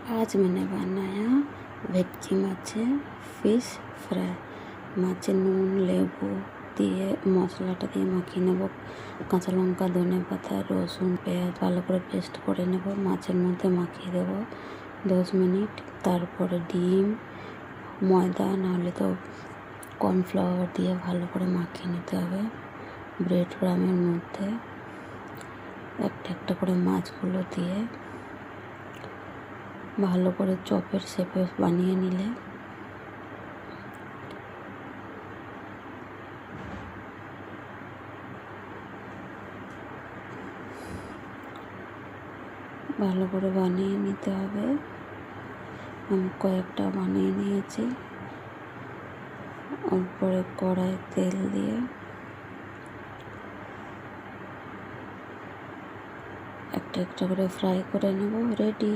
आज मैंने बनाया ভেটকি মাছের ফিশ ফ্রাই। মাছে নুন লেবু দিয়ে মশলাটা দিয়ে মাখিয়ে নেব। কাঁচা লঙ্কা ধনে পাতা রসুন পেঁয়াজ ভালো করে পেস্ট করে নেব, মাছের মধ্যে মাখিয়ে দেব 10 মিনিট। তারপরে ডিম ময়দা নাহলে তো কর্নফ্লাওয়ার দিয়ে ভালো করে মাখিয়ে নিতে হবে। ব্রেড ক্রামের মধ্যে একটা একটা করে মাছগুলো দিয়ে ভালো করে চপের শেপে বানিয়ে নিলে ভালো করে বানিয়ে নিতে হবে। আমি কয়েকটা বানিয়ে নিয়েছি। উপরে কড়াই তেল দিয়ে একটা একটা করে ফ্রাই করে নেব। রেডি।